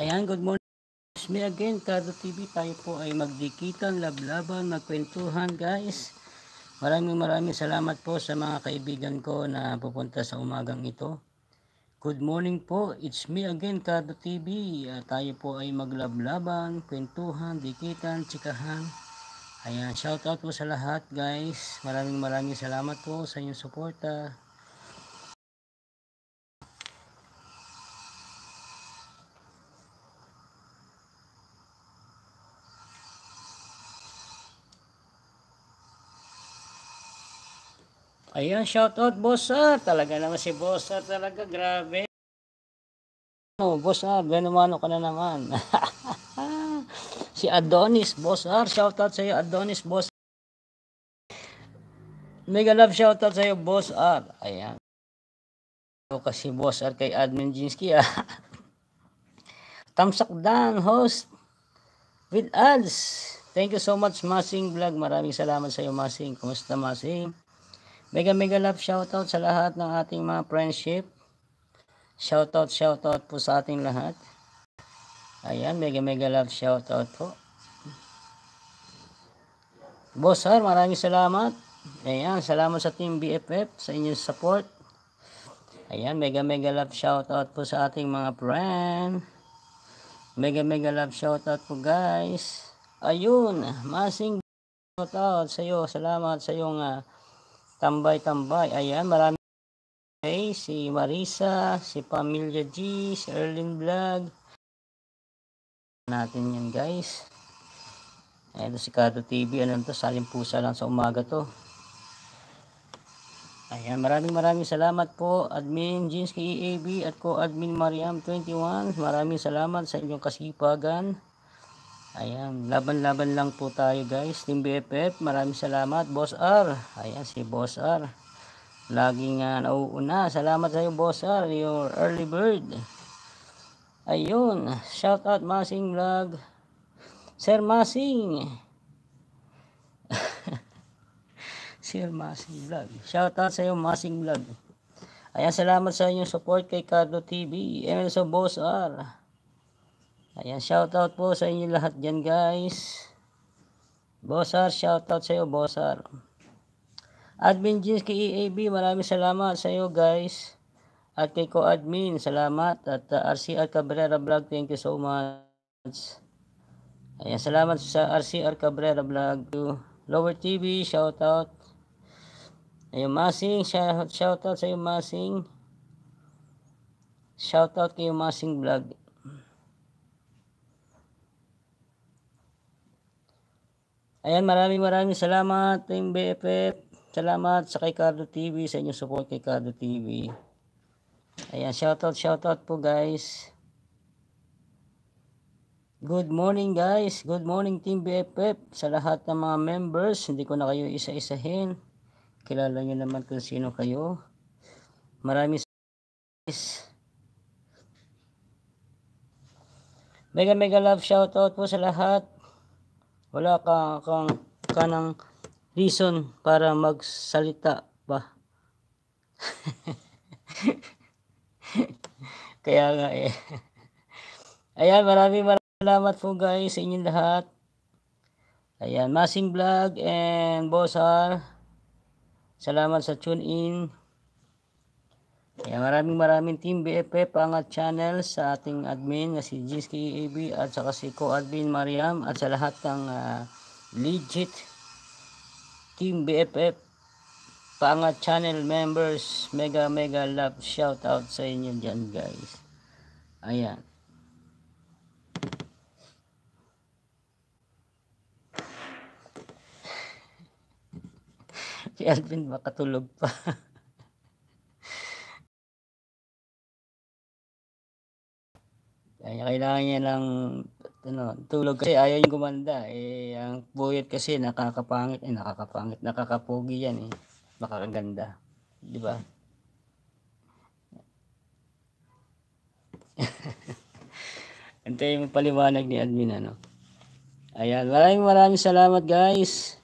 Ayan, good morning. It's me again, Cardo TV. Tayo po ay magdikitan, lablaban, magkwentuhan, guys. Maraming salamat po sa mga kaibigan ko na pupunta sa umagang ito. Good morning po, it's me again, Cardo TV. Tayo po ay maglablaban, kwentuhan, dikitan, tsikahan. Ayan, shout out po sa lahat, guys. Maraming salamat po sa inyong suporta. Ayan, shoutout Boss Sar. Talaga naman si Boss Sar talaga, grabe. Oh, Boss Sar, ganumano ka na naman. Si Adonis, Boss Sar, shoutout sa iyo Adonis, Boss. Mega love shoutout sa iyo, Boss R. Ayan. Kasi Boss R kay Admin Jinsky. Tamsak Dan, host with ads. Thank you so much, Masing Vlog. Maraming salamat sa iyo, Masing. Kumusta, Masing? Mega love shoutout sa lahat ng ating mga friendship. Shoutout po sa ating lahat. Ayan, mega love shoutout po. Boss Sir, maraming salamat. Ayan, salamat sa Team BFF sa inyong support. Ayan, mega love shoutout po sa ating mga friend. Mega love shoutout po, guys. Ayun, Masing shoutout sa iyo. Salamat sa iyong tambay-tambay. Ayan, maraming si Marisa, si Pamilya G, si Erlin Vlog. Natin yan, guys. Ayan, si Cardo TV. Ano to? Saling pusa lang sa umaga to. Ayan, maraming salamat po, Admin Jinsky EAB at ko Admin Mariam 21. Maraming salamat sa inyong kasipagan. Ayan, laban lang po tayo, guys. Team BFF, maraming salamat. Boss R. Ayan, si Boss R. Laging nauuna. Salamat sa iyo, Boss R. Your early bird. Ayun, shout out Masing Vlog. Sir Masing. Sir Masing Vlog. Shout out sa iyo, Masing Vlog. Ayan, salamat sa inyong support kay Cardo TV. So Boss R. Ayan, shout out po sa inyo lahat dyan, guys. Boss R, shout out sa iyo, Boss R. Admin Jinsky EAB, maraming salamat sa iyo, guys. At kay ko admin, salamat. At RCR Cabrera Vlog, thank you so much. Ayan, salamat sa RCR Cabrera Vlog. Lower TV, shout out. Ayun, Masing, shout out sa iyo, Masing. Shout out kay Masing Vlog. Ayan, maraming salamat, Team BFF. Salamat sa kay Cardo TV, sa inyong support kay Cardo TV. Ayan, shout out po, guys. Good morning, guys. Good morning, Team BFF. Sa lahat ng mga members, hindi ko na kayo isa-isahin. Kilala nyo naman kung sino kayo. Maraming guys. Mega love shout out po sa lahat. Wala ka ng reason para magsalita pa. Kaya nga eh. Ayan, maraming salamat po, guys, sa inyong lahat. Ayan, Masing Vlog and Boss R. Salamat sa tune in. Ayan, maraming Team BFF Pangat Channel sa ating admin na si Jinsky EAB at saka si co-admin Mariam at sa lahat ng legit Team BFF Pangat Channel members. Mega love shout out sa inyo dyan, guys. Ayan. Si Alvin makatulog pa. Kailangan niya lang tulog kasi ayaw yung gumanda. Ang buyot kasi nakakapangit, nakakapogi yan makakaganda. Di ba? Antayin mo paliwanag ni admin Ayan, maraming salamat, guys.